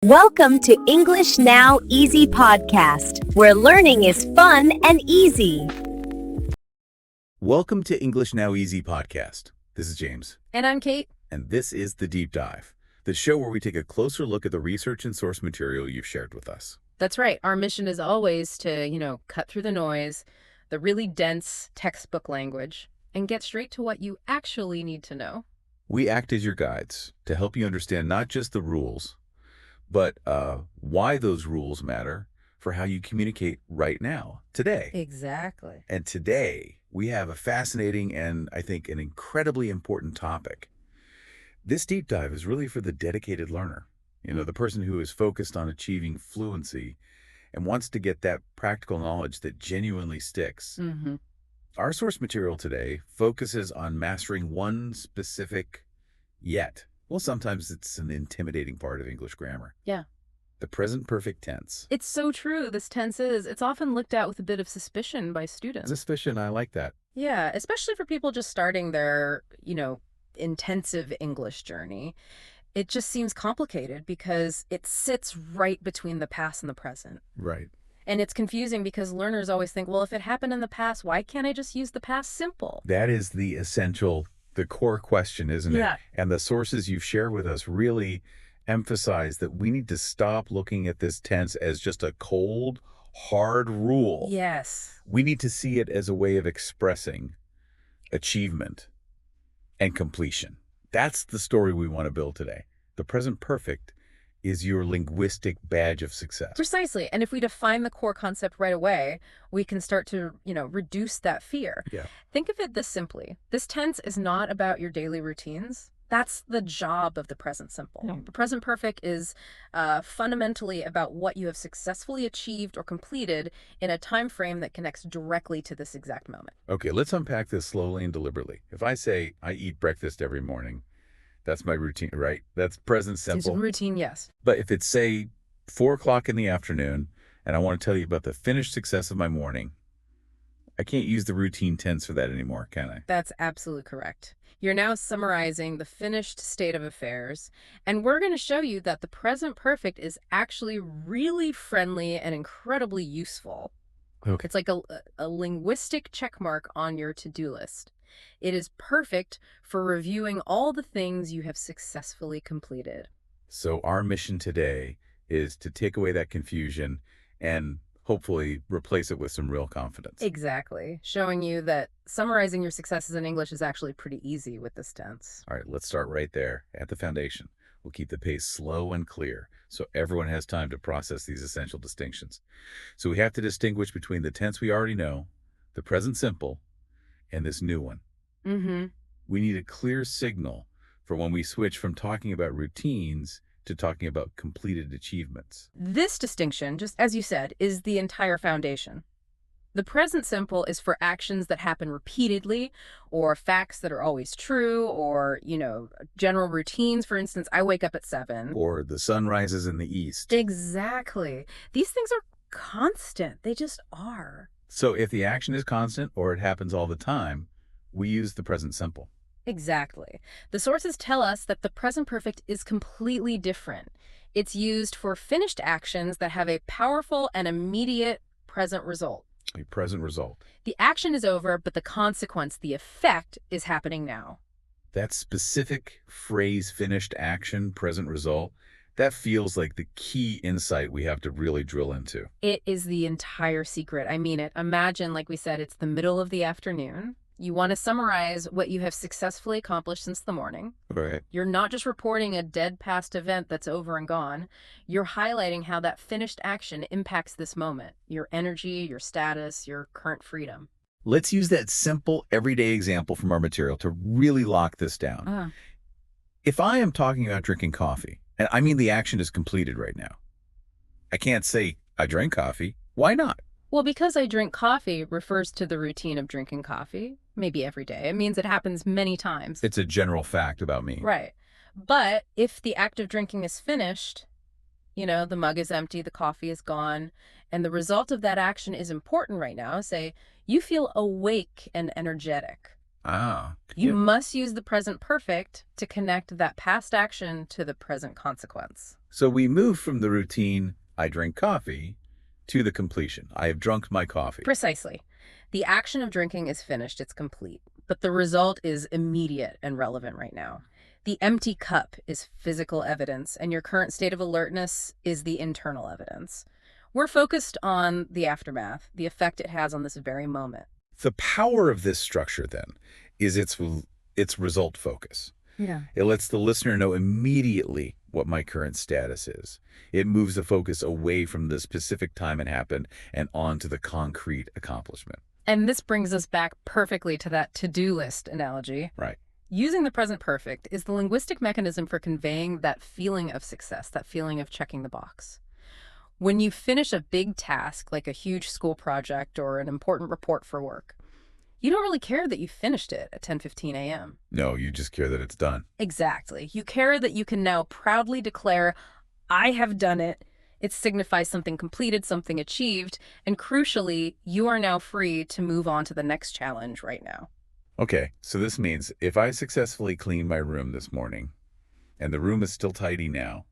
Welcome to English Now Easy podcast, where learning is fun and easy. Welcome to English Now Easy podcast. This is James. And I'm Kate. And this is The Deep Dive, the show where we take a closer look at the research and source material you've shared with us. That's right. Our mission is always to, cut through the noise, the really dense textbook language, and get straight to what you actually need to know. We act as your guides to help you understand not just the rules, but why those rules matter for how you communicate right now, today. Exactly. And today, we have a fascinating and, I think, an incredibly important topic. This deep dive is really for the dedicated learner, the person who is focused on achieving fluency and wants to get that practical knowledge that genuinely sticks. Mm-hmm. Our source material today focuses on mastering one specific sometimes it's an intimidating part of English grammar. Yeah. The present perfect tense. It's so true. This tense it's often looked at with a bit of suspicion by students. Suspicion, I like that. Yeah, especially for people just starting their, intensive English journey. It just seems complicated because it sits right between the past and the present. Right. And it's confusing because learners always think, well, if it happened in the past, why can't I just use the past simple? That is the core question, isn't it? Yeah. And the sources you've shared with us really emphasize that we need to stop looking at this tense as just a cold, hard rule. Yes. We need to see it as a way of expressing achievement and completion. That's the story we want to build today. The present perfect is your linguistic badge of success. Precisely. And if we define the core concept right away, we can start to, reduce that fear. Yeah. Think of it this simply. This tense is not about your daily routines. That's the job of the present simple. Yeah. The present perfect is fundamentally about what you have successfully achieved or completed in a time frame that connects directly to this exact moment. Okay, let's unpack this slowly and deliberately. If I say I eat breakfast every morning, that's my routine, right? That's present simple. It's routine, yes. But if it's, say, 4 o'clock in the afternoon, and I want to tell you about the finished success of my morning, I can't use the routine tense for that anymore, can I? That's absolutely correct. You're now summarizing the finished state of affairs, and we're going to show you that the present perfect is actually really friendly and incredibly useful. Okay. It's like a linguistic check mark on your to-do list. It is perfect for reviewing all the things you have successfully completed. So our mission today is to take away that confusion and hopefully replace it with some real confidence. Exactly. Showing you that summarizing your successes in English is actually pretty easy with this tense. All right, let's start right there at the foundation. We'll keep the pace slow and clear so everyone has time to process these essential distinctions. So we have to distinguish between the tense we already know, the present simple, and this new one. Mm-hmm. We need a clear signal for when we switch from talking about routines to talking about completed achievements. This distinction, just as you said, is the entire foundation. The present simple is for actions that happen repeatedly, or facts that are always true, or, general routines. For instance, I wake up at 7. Or the sun rises in the east. Exactly. These things are constant. They just are. So if the action is constant or it happens all the time, we use the present simple. Exactly. The sources tell us that the present perfect is completely different. It's used for finished actions that have a powerful and immediate present result. A present result. The action is over, but the consequence, the effect, is happening now. That specific phrase, finished action, present result, that feels like the key insight we have to really drill into. It is the entire secret. I mean it. Imagine, like we said, it's the middle of the afternoon. You want to summarize what you have successfully accomplished since the morning. Right. You're not just reporting a dead past event that's over and gone. You're highlighting how that finished action impacts this moment, your energy, your status, your current freedom. Let's use that simple, everyday example from our material to really lock this down. If I am talking about drinking coffee, and I mean the action is completed right now, I can't say I drank coffee. Why not? Well, because I drink coffee refers to the routine of drinking coffee, maybe every day. It means it happens many times. It's a general fact about me. Right. But if the act of drinking is finished, the mug is empty, the coffee is gone, and the result of that action is important right now, say, you feel awake and energetic. Ah. You must use the present perfect to connect that past action to the present consequence. So we move from the routine, I drink coffee, to the completion. I have drunk my coffee. Precisely. The action of drinking is finished, it's complete, but the result is immediate and relevant right now. The empty cup is physical evidence, and your current state of alertness is the internal evidence. We're focused on the aftermath, the effect it has on this very moment. The power of this structure, then, is its result focus. Yeah. It lets the listener know immediately what my current status is. It moves the focus away from the specific time it happened and onto the concrete accomplishment. And this brings us back perfectly to that to-do list analogy. Right. Using the present perfect is the linguistic mechanism for conveying that feeling of success, that feeling of checking the box. When you finish a big task, like a huge school project or an important report for work, you don't really care that you finished it at 10:15 a.m. No, you just care that it's done. Exactly. You care that you can now proudly declare, I have done it. It signifies something completed, something achieved, and crucially, you are now free to move on to the next challenge right now. Okay, so this means if I successfully cleaned my room this morning, and the room is still tidy now,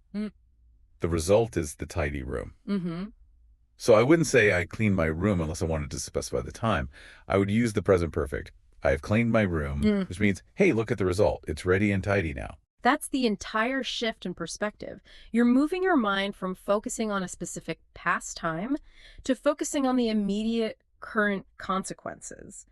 the result is the tidy room. Mm-hmm. So I wouldn't say I cleaned my room unless I wanted to specify the time. I would use the present perfect. I have cleaned my room, which means, hey, look at the result. It's ready and tidy now. That's the entire shift in perspective. You're moving your mind from focusing on a specific past time to focusing on the immediate current consequences.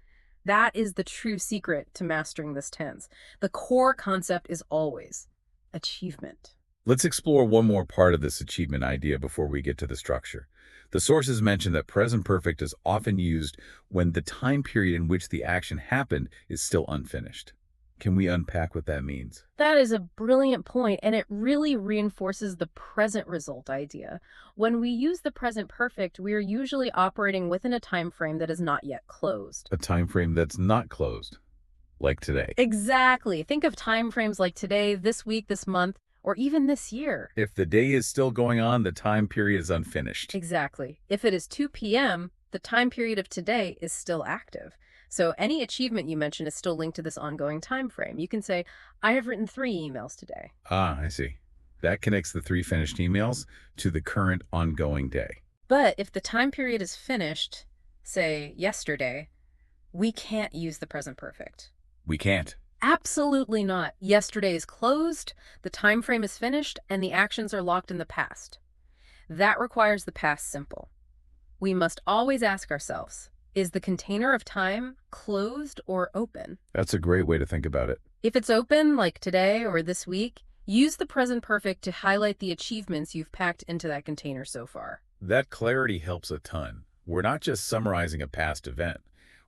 That is the true secret to mastering this tense. The core concept is always achievement. Let's explore one more part of this achievement idea before we get to the structure. The sources mention that present perfect is often used when the time period in which the action happened is still unfinished. Can we unpack what that means? That is a brilliant point, and it really reinforces the present result idea. When we use the present perfect, we are usually operating within a time frame that is not yet closed. A time frame that's not closed, like today. Exactly. Think of time frames like today, this week, this month, or even this year. If the day is still going on, the time period is unfinished. Exactly. If it is 2 p.m., the time period of today is still active. So any achievement you mention is still linked to this ongoing time frame. You can say, I have written 3 emails today. Ah, I see. That connects the 3 finished emails to the current ongoing day. But if the time period is finished, say yesterday, we can't use the present perfect. We can't. Absolutely not. Yesterday is closed, the time frame is finished, and the actions are locked in the past. That requires the past simple. We must always ask ourselves, is the container of time closed or open? That's a great way to think about it. If it's open, like today or this week, use the present perfect to highlight the achievements you've packed into that container so far. That clarity helps a ton. We're not just summarizing a past event.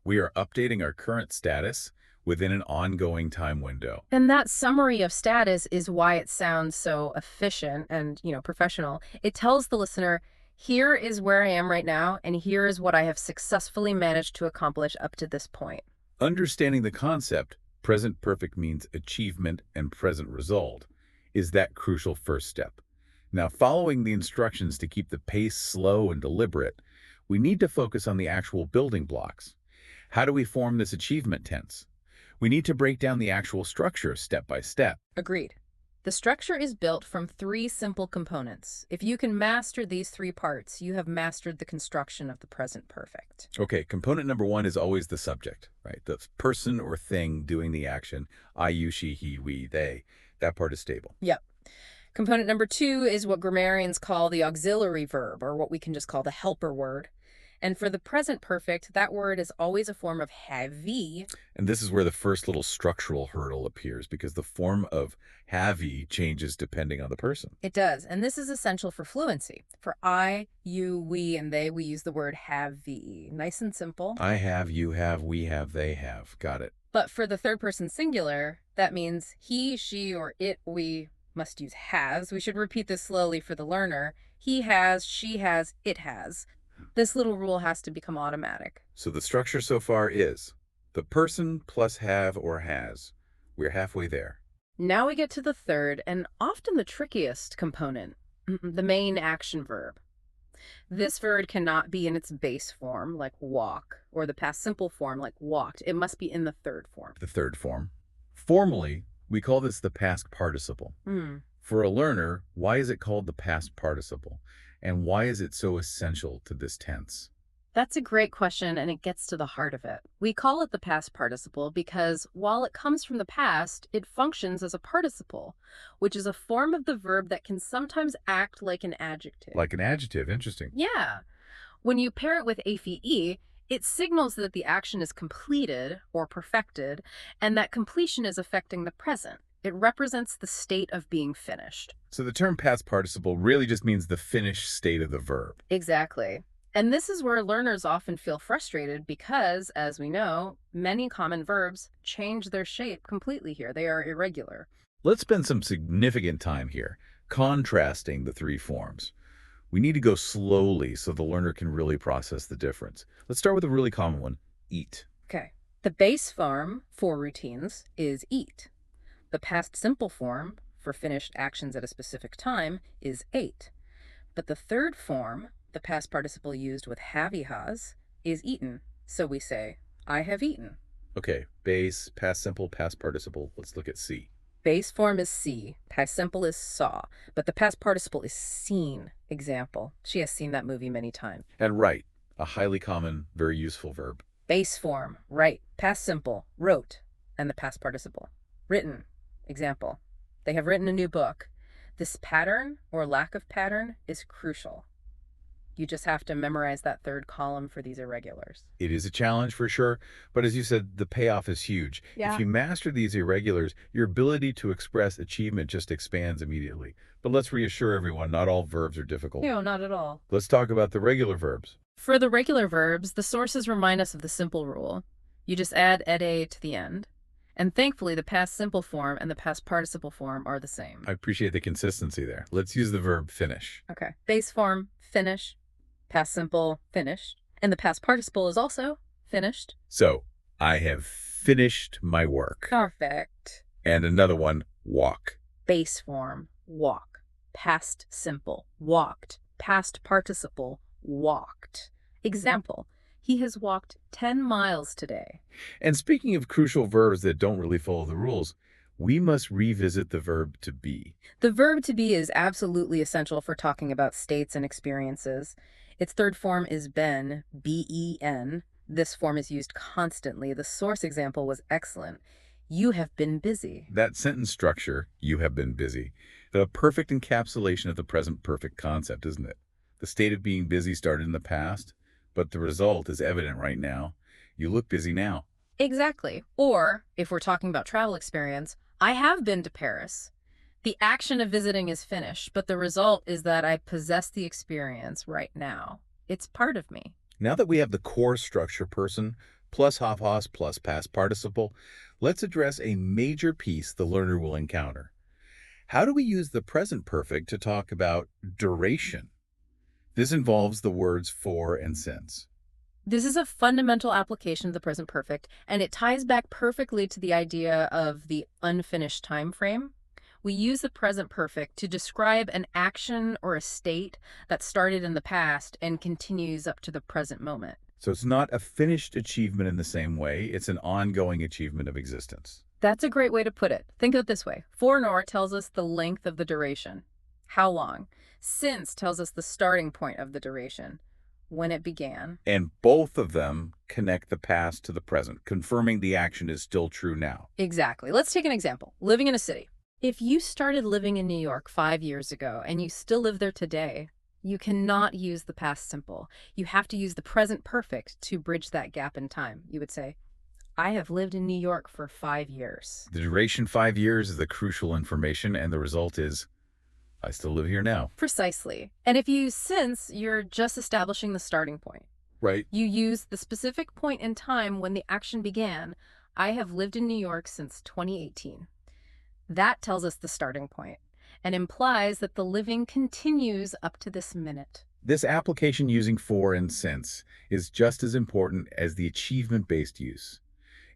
We are updating our current status within an ongoing time window. And that summary of status is why it sounds so efficient and, professional. It tells the listener, here is where I am right now, and here is what I have successfully managed to accomplish up to this point. Understanding the concept, present perfect means achievement and present result, is that crucial first step. Now, following the instructions to keep the pace slow and deliberate, we need to focus on the actual building blocks. How do we form this achievement tense? We need to break down the actual structure step by step. Agreed. The structure is built from 3 simple components. If you can master these 3 parts, you have mastered the construction of the present perfect. Okay, component number 1 is always the subject, right? The person or thing doing the action. I, you, she, he, we, they. That part is stable. Yep. Component number 2 is what grammarians call the auxiliary verb, or what we can just call the helper word. And for the present perfect, that word is always a form of have-y. And this is where the first little structural hurdle appears, because the form of have-y changes depending on the person. It does, and this is essential for fluency. For I, you, we, and they, we use the word have-y. Nice and simple. I have, you have, we have, they have. Got it. But for the third person singular, that means he, she, or it, we must use has. We should repeat this slowly for the learner. He has, she has, it has. This little rule has to become automatic. So the structure so far is the person plus have or has. We're halfway there. Now we get to the third and often the trickiest component, the main action verb. This verb cannot be in its base form, like walk, or the past simple form, like walked. It must be in the third form. The third form. Formally, we call this the past participle. Hmm. For a learner, why is it called the past participle? And why is it so essential to this tense? That's a great question, and it gets to the heart of it. We call it the past participle because while it comes from the past, it functions as a participle, which is a form of the verb that can sometimes act like an adjective. Like an adjective, interesting. Yeah. When you pair it with AFE, it signals that the action is completed or perfected, and that completion is affecting the present. It represents the state of being finished. So the term past participle really just means the finished state of the verb. Exactly. And this is where learners often feel frustrated because, as we know, many common verbs change their shape completely here. They are irregular. Let's spend some significant time here, contrasting the three forms. We need to go slowly so the learner can really process the difference. Let's start with a really common one, eat. Okay. The base form for routines is eat. The past simple form for finished actions at a specific time is ate. But the third form, the past participle used with have-has, is eaten. So we say, I have eaten. Okay, base, past simple, past participle. Let's look at see. Base form is see, past simple is saw, but the past participle is seen. Example, she has seen that movie many times. And write, a highly common, very useful verb. Base form, write, past simple, wrote, and the past participle. Written, example, they have written a new book. This pattern or lack of pattern is crucial. You just have to memorize that third column for these irregulars. It is a challenge for sure, but as you said, the payoff is huge. Yeah. If you master these irregulars, your ability to express achievement just expands immediately. But let's reassure everyone, not all verbs are difficult. No, not at all. Let's talk about the regular verbs. For the regular verbs, the sources remind us of the simple rule. You just add ed to the end. And thankfully, the past simple form and the past participle form are the same. I appreciate the consistency there. Let's use the verb finish. Okay. Base form, finish. Past simple, finished. And the past participle is also finished. So, I have finished my work. Perfect. And another one, walk. Base form, walk. Past simple, walked. Past participle, walked. Example, he has walked 10 miles today. And speaking of crucial verbs that don't really follow the rules, we must revisit the verb to be. The verb to be is absolutely essential for talking about states and experiences. Its third form is been, B-E-N. This form is used constantly. The source example was excellent. You have been busy. That sentence structure, you have been busy, the perfect encapsulation of the present perfect concept, isn't it? The state of being busy started in the past, but the result is evident right now. You look busy now. Exactly. Or, if we're talking about travel experience, I have been to Paris. The action of visiting is finished, but the result is that I possess the experience right now. It's part of me. Now that we have the core structure person, plus have-has, plus past participle, let's address a major piece the learner will encounter. How do we use the present perfect to talk about duration? This involves the words for and since. This is a fundamental application of the present perfect, and it ties back perfectly to the idea of the unfinished time frame. We use the present perfect to describe an action or a state that started in the past and continues up to the present moment. So it's not a finished achievement in the same way, it's an ongoing achievement of existence. That's a great way to put it. Think of it this way. For nor tells us the length of the duration. How long? Since tells us the starting point of the duration. When it began. And both of them connect the past to the present, confirming the action is still true now. Exactly. Let's take an example. Living in a city. If you started living in New York 5 years ago and you still live there today, you cannot use the past simple. You have to use the present perfect to bridge that gap in time. You would say, I have lived in New York for 5 years. The duration 5 years is the crucial information, and the result is, I still live here now. Precisely. And if you use since, you're just establishing the starting point. Right. You use the specific point in time when the action began. I have lived in New York since 2018. That tells us the starting point and implies that the living continues up to this minute. This application using for and since is just as important as the achievement-based use.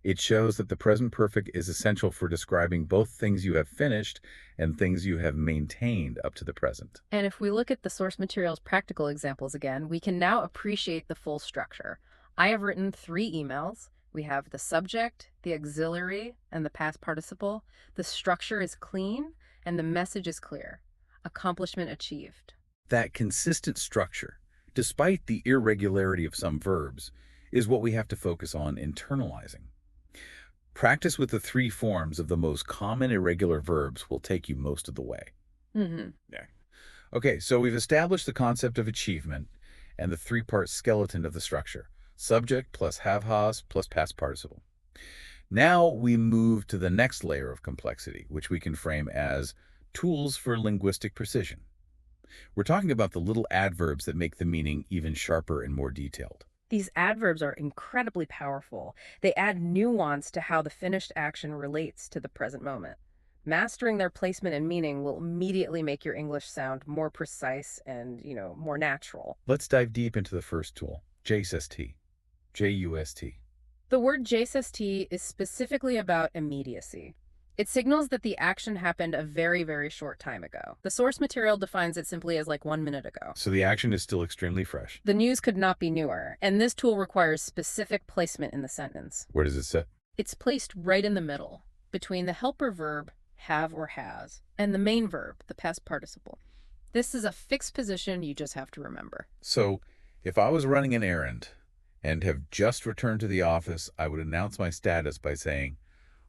It shows that the present perfect is essential for describing both things you have finished and things you have maintained up to the present. And if we look at the source material's practical examples again, we can now appreciate the full structure. I have written 3 emails. We have the subject, the auxiliary, and the past participle. The structure is clean, and the message is clear. Accomplishment achieved. That consistent structure, despite the irregularity of some verbs, is what we have to focus on internalizing. Practice with the 3 forms of the most common irregular verbs will take you most of the way. Yeah. Okay, so we've established the concept of achievement and the 3-part skeleton of the structure: subject plus have-has plus past participle. Now we move to the next layer of complexity, which we can frame as tools for linguistic precision. We're talking about the little adverbs that make the meaning even sharper and more detailed. These adverbs are incredibly powerful. They add nuance to how the finished action relates to the present moment. Mastering their placement and meaning will immediately make your English sound more precise and, more natural. Let's dive deep into the first tool, JUST. J-U-S-T. The word JUST is specifically about immediacy. It signals that the action happened a very, very short time ago. The source material defines it simply as like 1 minute ago. So the action is still extremely fresh. The news could not be newer, and this tool requires specific placement in the sentence. Where does it sit? It's placed right in the middle, between the helper verb, have or has, and the main verb, the past participle. This is a fixed position you just have to remember. So if I was running an errand and have just returned to the office, I would announce my status by saying,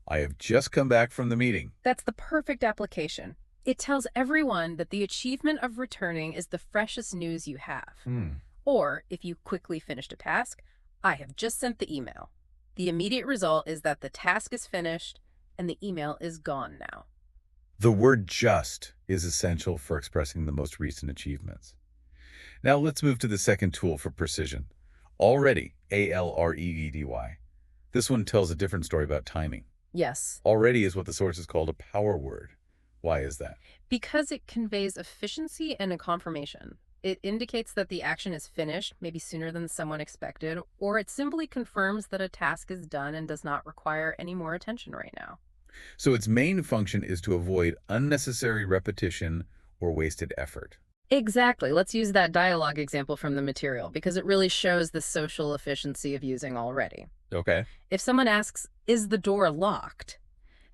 I have just come back from the meeting. That's the perfect application. It tells everyone that the achievement of returning is the freshest news you have. Or, if you quickly finished a task, I have just sent the email. The immediate result is that the task is finished and the email is gone now. The word just is essential for expressing the most recent achievements. Now let's move to the second tool for precision. Already, A-L-R-E-E-D-Y. This one tells a different story about timing. Yes. Already is what the source has called a power word. Why is that? Because it conveys efficiency and a confirmation. It indicates that the action is finished, maybe sooner than someone expected, or it simply confirms that a task is done and does not require any more attention right now. So its main function is to avoid unnecessary repetition or wasted effort. Exactly. Let's use that dialogue example from the material because it really shows the social efficiency of using already. Okay. If someone asks, is the door locked?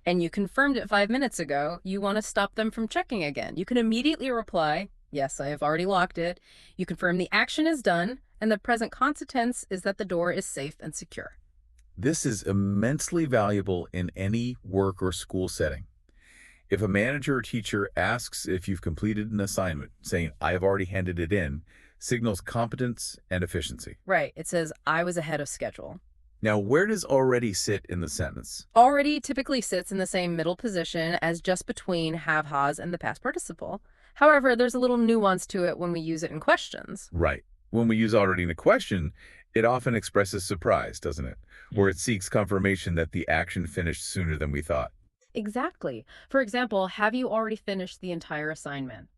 And you confirmed it 5 minutes ago, you want to stop them from checking again. You can immediately reply, yes, I have already locked it. You confirm the action is done, and the present consequence tense is that the door is safe and secure. This is immensely valuable in any work or school setting. If a manager or teacher asks if you've completed an assignment, saying, I have already handed it in, signals competence and efficiency. Right. It says, I was ahead of schedule. Now, where does already sit in the sentence? Already typically sits in the same middle position as just between have, has, and the past participle. However, there's a little nuance to it when we use it in questions. Right. When we use already in a question, it often expresses surprise, doesn't it? Or it seeks confirmation that the action finished sooner than we thought. Exactly. For example, have you already finished the entire assignment?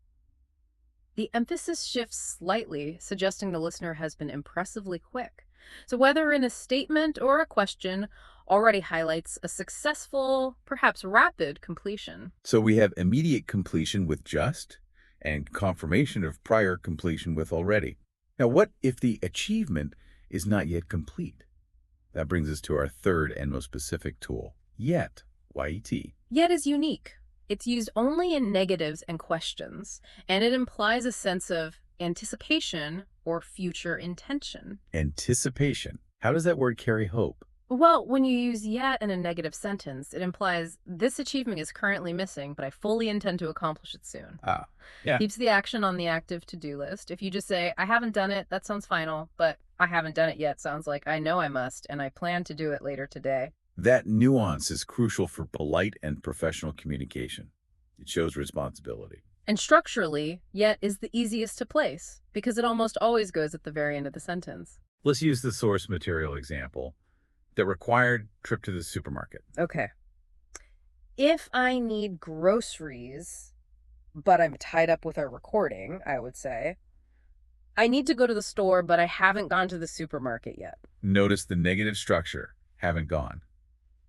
The emphasis shifts slightly, suggesting the listener has been impressively quick. So whether in a statement or a question, already highlights a successful, perhaps rapid completion. So we have immediate completion with just and confirmation of prior completion with already. Now, what if the achievement is not yet complete? That brings us to our third and most specific tool, yet. Y-E-T. Yet is unique. It's used only in negatives and questions, and it implies a sense of anticipation or future intention. Anticipation. How does that word carry hope? Well, when you use yet in a negative sentence, it implies this achievement is currently missing, but I fully intend to accomplish it soon. Yeah. Keeps the action on the active to-do list. If you just say, I haven't done it, that sounds final, but I haven't done it yet sounds like I know I must, and I plan to do it later today. That nuance is crucial for polite and professional communication. It shows responsibility. And structurally, yet is the easiest to place, because it almost always goes at the very end of the sentence. Let's use the source material example. The required trip to the supermarket. Okay. If I need groceries, but I'm tied up with our recording, I would say, I need to go to the store, but I haven't gone to the supermarket yet. Notice the negative structure, haven't gone.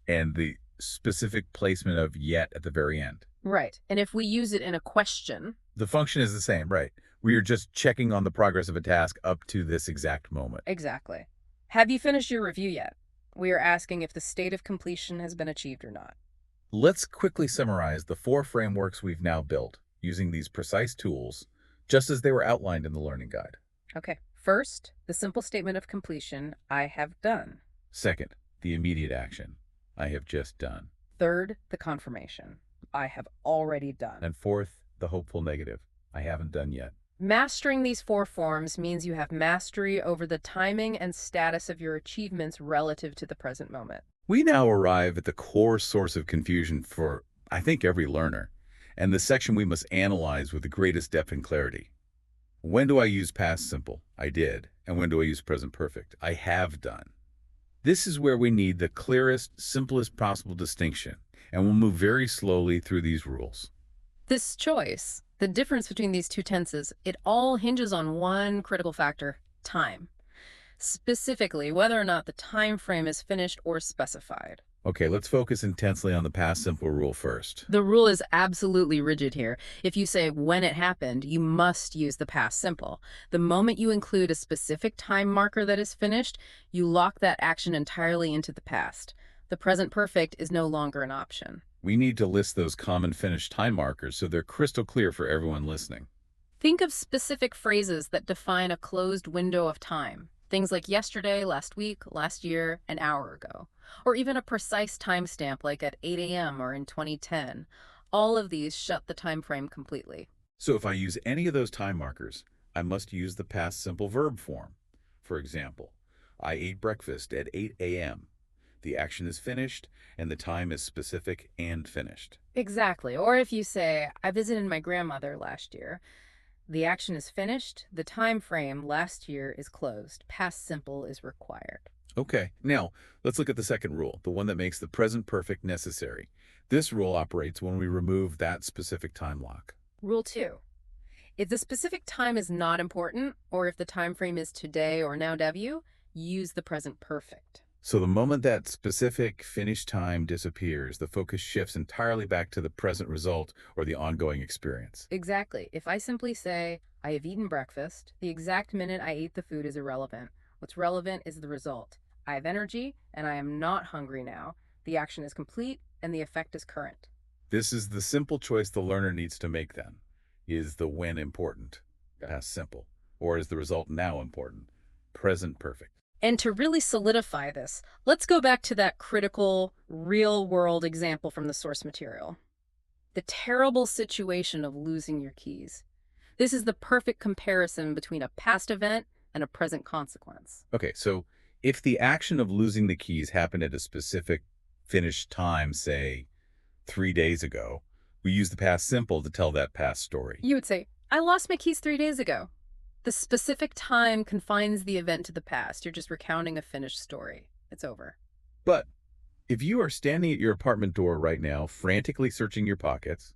and the specific placement of yet at the very end. Right. And if we use it in a question, The function is the same, right? We are just checking on the progress of a task up to this exact moment. exactly. Have you finished your review yet? We are asking if the state of completion has been achieved or not. Let's quickly summarize the 4 frameworks we've now built using these precise tools, just as they were outlined in the learning guide. Okay. First, the simple statement of completion, I have done. Second, the immediate action, I have just done. Third, the confirmation, I have already done. And fourth, the hopeful negative, I haven't done yet. Mastering these 4 forms means you have mastery over the timing and status of your achievements relative to the present moment. We now arrive at the core source of confusion for, I think, every learner, and the section we must analyze with the greatest depth and clarity. When do I use past simple? I did. And when do I use present perfect? I have done. This is where we need the clearest, simplest possible distinction, and we'll move very slowly through these rules. This choice, the difference between these 2 tenses, it all hinges on one critical factor, time. Specifically, whether or not the time frame is finished or specified. Okay, let's focus intensely on the past simple rule first. The rule is absolutely rigid here. If you say when it happened, you must use the past simple. The moment you include a specific time marker that is finished, you lock that action entirely into the past. The present perfect is no longer an option. We need to list those common finished time markers so they're crystal clear for everyone listening. Think of specific phrases that define a closed window of time. Things like yesterday, last week, last year, an hour ago. Or even a precise timestamp like at 8 a.m. or in 2010. All of these shut the time frame completely. So if I use any of those time markers, I must use the past simple verb form. For example, I ate breakfast at 8 a.m. The action is finished, and the time is specific and finished. Exactly. Or if you say, I visited my grandmother last year. The action is finished, the time frame last year is closed. Past simple is required. Okay, now let's look at the second rule, the one that makes the present perfect necessary. This rule operates when we remove that specific time lock. Rule 2. If the specific time is not important, or if the time frame is today or now W, use the present perfect. So the moment that specific finished time disappears, the focus shifts entirely back to the present result or the ongoing experience. Exactly. If I simply say, I have eaten breakfast, the exact minute I ate the food is irrelevant. What's relevant is the result. I have energy, and I am not hungry now. The action is complete, and the effect is current. This is the simple choice the learner needs to make then. Is the when important? Past simple. Or is the result now important? Present perfect. And to really solidify this, let's go back to that critical, real-world example from the source material. The terrible situation of losing your keys. This is the perfect comparison between a past event and a present consequence. Okay, so if the action of losing the keys happened at a specific finished time, say 3 days ago, we use the past simple to tell that past story. You would say, I lost my keys 3 days ago. The specific time confines the event to the past. You're just recounting a finished story. It's over. But if you are standing at your apartment door right now, frantically searching your pockets,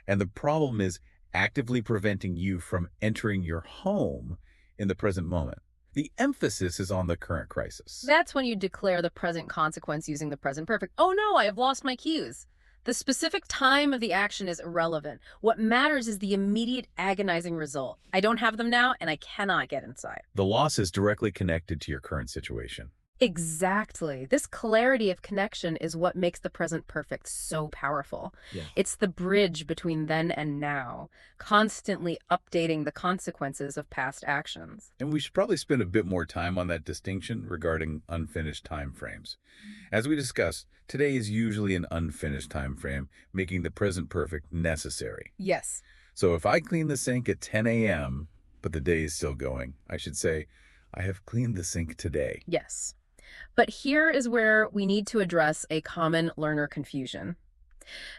and the problem is actively preventing you from entering your home in the present moment, the emphasis is on the current crisis. That's when you declare the present consequence using the present perfect. Oh no, I have lost my keys. The specific time of the action is irrelevant. What matters is the immediate agonizing result. I don't have them now, and I cannot get inside. The loss is directly connected to your current situation. Exactly. This clarity of connection is what makes the present perfect so powerful. Yeah. It's the bridge between then and now, constantly updating the consequences of past actions. And we should probably spend a bit more time on that distinction regarding unfinished time frames. As we discussed, today is usually an unfinished time frame, making the present perfect necessary. Yes. So if I clean the sink at 10 a.m., but the day is still going, I should say, I have cleaned the sink today. Yes. But here is where we need to address a common learner confusion.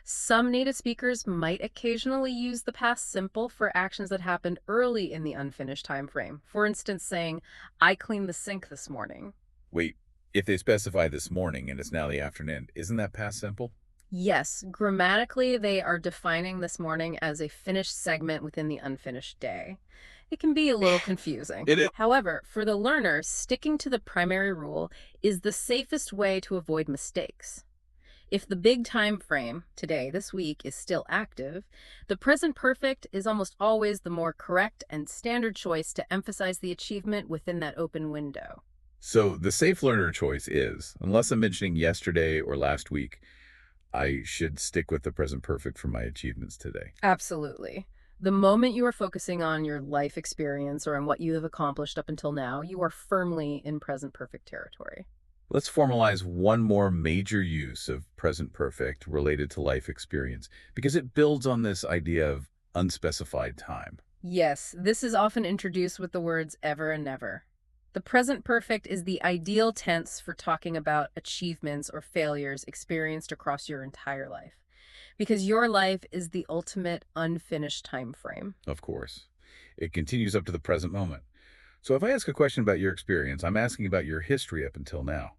Some native speakers might occasionally use the past simple for actions that happened early in the unfinished time frame. For instance, saying, I cleaned the sink this morning. Wait, if they specify this morning and it's now the afternoon, isn't that past simple? Yes, grammatically, they are defining this morning as a finished segment within the unfinished day. It can be a little confusing. It is. However, for the learner, sticking to the primary rule is the safest way to avoid mistakes. If the big time frame, today, this week, is still active, the present perfect is almost always the more correct and standard choice to emphasize the achievement within that open window. So the safe learner choice is, unless I'm mentioning yesterday or last week, I should stick with the present perfect for my achievements today. Absolutely. The moment you are focusing on your life experience or on what you have accomplished up until now, you are firmly in present perfect territory. Let's formalize one more major use of present perfect related to life experience, because it builds on this idea of unspecified time. Yes, this is often introduced with the words ever and never. The present perfect is the ideal tense for talking about achievements or failures experienced across your entire life, because your life is the ultimate unfinished time frame. Of course, it continues up to the present moment. So if I ask a question about your experience, I'm asking about your history up until now.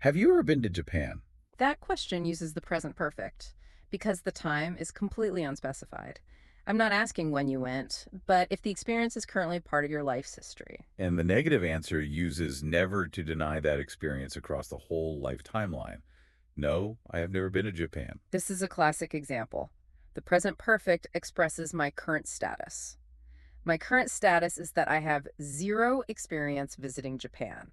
Have you ever been to Japan? That question uses the present perfect because the time is completely unspecified. I'm not asking when you went, but if the experience is currently part of your life's history. And the negative answer uses never to deny that experience across the whole life timeline. No, I have never been to Japan. This is a classic example. The present perfect expresses my current status. My current status is that I have zero experience visiting Japan.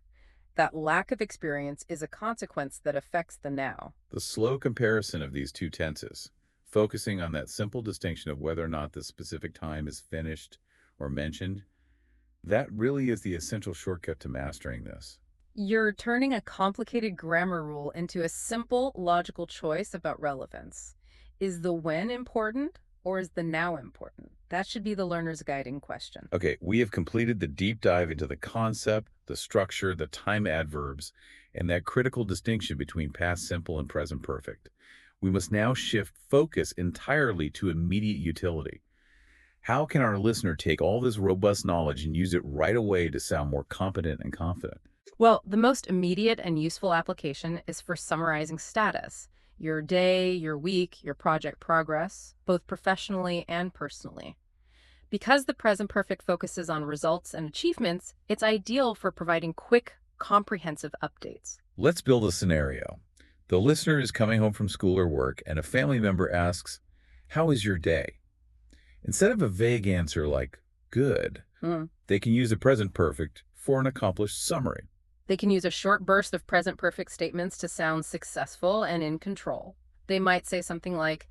That lack of experience is a consequence that affects the now. The slow comparison of these two tenses, focusing on that simple distinction of whether or not the specific time is finished or mentioned, that really is the essential shortcut to mastering this. You're turning a complicated grammar rule into a simple, logical choice about relevance. Is the when important or is the now important? That should be the learner's guiding question. Okay, we have completed the deep dive into the concept, the structure, the time adverbs, and that critical distinction between past simple and present perfect. We must now shift focus entirely to immediate utility. How can our listener take all this robust knowledge and use it right away to sound more competent and confident? Well, the most immediate and useful application is for summarizing status. Your day, your week, your project progress, both professionally and personally. Because the present perfect focuses on results and achievements, it's ideal for providing quick, comprehensive updates. Let's build a scenario. The listener is coming home from school or work, and a family member asks, "How was your day?" Instead of a vague answer like, "Good," they can use the present perfect for an accomplished summary. They can use a short burst of present perfect statements to sound successful and in control. They might say something like,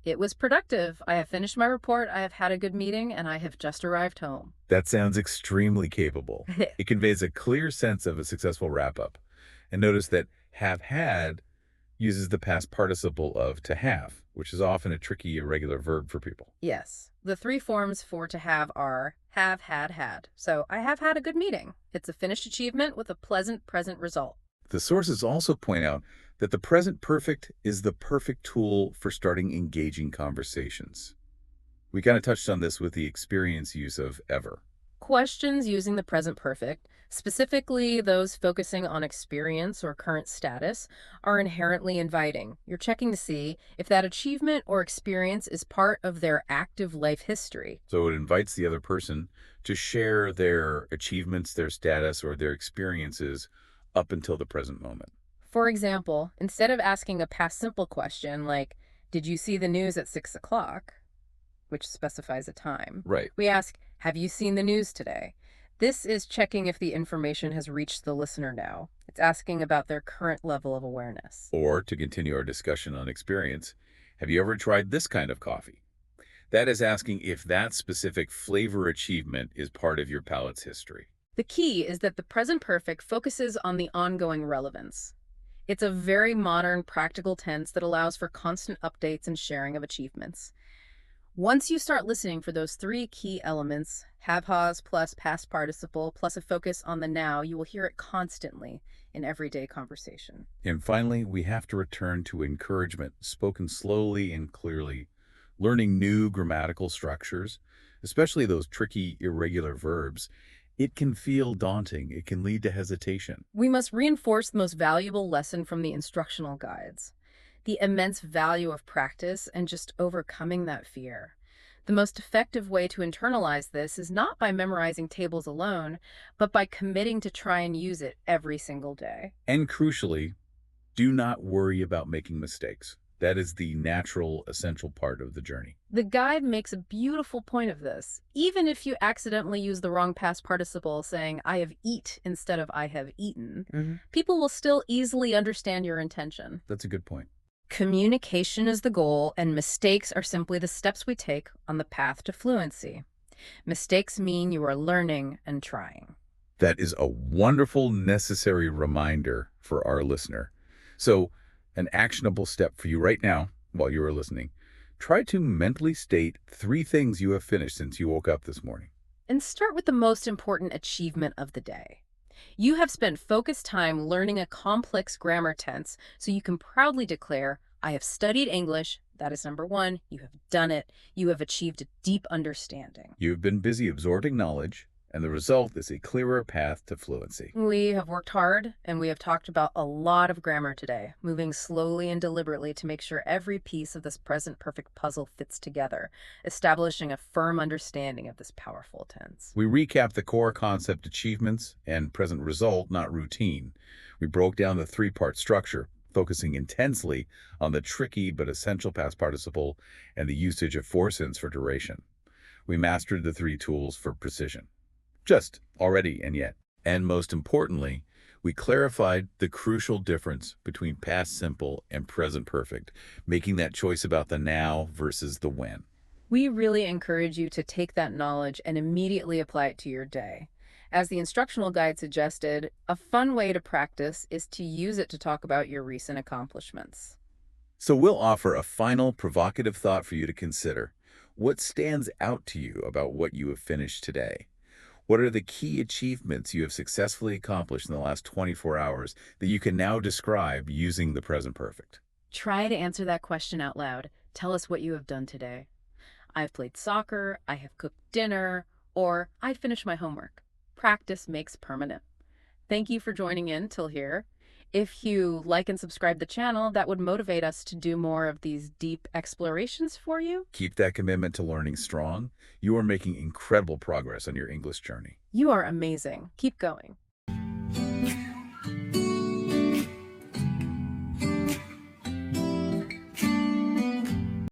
"It was productive. I have finished my report. I have had a good meeting, and I have just arrived home." That sounds extremely capable. It conveys a clear sense of a successful wrap-up. And notice that have had uses the past participle of to have, which is often a tricky, irregular verb for people. Yes. The three forms for to have are have, had. So I have had a good meeting. It's a finished achievement with a pleasant present result. The sources also point out that the present perfect is the perfect tool for starting engaging conversations. We kind of touched on this with the experience use of ever. Questions using the present perfect, specifically those focusing on experience or current status, are inherently inviting. You're checking to see if that achievement or experience is part of their active life history. So it invites the other person to share their achievements, their status, or their experiences up until the present moment. For example, instead of asking a past simple question like, "Did you see the news at 6 o'clock?" which specifies a time, Right. we ask, "Have you seen the news today?" This is checking if the information has reached the listener now. It's asking about their current level of awareness. Or, to continue our discussion on experience, have you ever tried this kind of coffee? That is asking if that specific flavor achievement is part of your palate's history. The key is that the present perfect focuses on the ongoing relevance. It's a very modern, practical tense that allows for constant updates and sharing of achievements. Once you start listening for those three key elements, have-has plus past participle plus a focus on the now, you will hear it constantly in everyday conversation. And finally, we have to return to encouragement, spoken slowly and clearly. Learning new grammatical structures, especially those tricky, irregular verbs, it can feel daunting. It can lead to hesitation. We must reinforce the most valuable lesson from the instructional guides: the immense value of practice and just overcoming that fear. The most effective way to internalize this is not by memorizing tables alone, but by committing to try and use it every single day. And crucially, Do not worry about making mistakes. That is the natural, essential part of the journey. The guide makes a beautiful point of this. Even if you accidentally use the wrong past participle, saying I have eat instead of I have eaten, people will still easily understand your intention. That's a good point. Communication is the goal, and mistakes are simply the steps we take on the path to fluency. Mistakes mean you are learning and trying. That is a wonderful, necessary reminder for our listener. So, an actionable step for you right now, while you are listening, try to mentally state 3 things you have finished since you woke up this morning. And start with the most important achievement of the day. You have spent focused time learning a complex grammar tense, so you can proudly declare, I have studied English. That is number 1. You have done it. You have achieved a deep understanding. You've been busy absorbing knowledge, and the result is a clearer path to fluency. We have worked hard, and we have talked about a lot of grammar today, moving slowly and deliberately to make sure every piece of this present perfect puzzle fits together, establishing a firm understanding of this powerful tense. We recapped the core concept achievements and present result, not routine. We broke down the 3-part structure, focusing intensely on the tricky but essential past participle and the usage of 4 since for duration. We mastered the 3 tools for precision. Just, already, and yet. And most importantly, we clarified the crucial difference between past simple and present perfect, making that choice about the now versus the when. We really encourage you to take that knowledge and immediately apply it to your day. As the instructional guide suggested, a fun way to practice is to use it to talk about your recent accomplishments. So we'll offer a final provocative thought for you to consider. What stands out to you about what you have finished today? What are the key achievements you have successfully accomplished in the last 24 hours that you can now describe using the present perfect? Try to answer that question out loud. Tell us what you have done today. I've played soccer, I have cooked dinner, or I finished my homework. Practice makes permanent. Thank you for joining in till here. If you like and subscribe the channel, that would motivate us to do more of these deep explorations for you. Keep that commitment to learning strong. You are making incredible progress on your English journey. You are amazing. Keep going.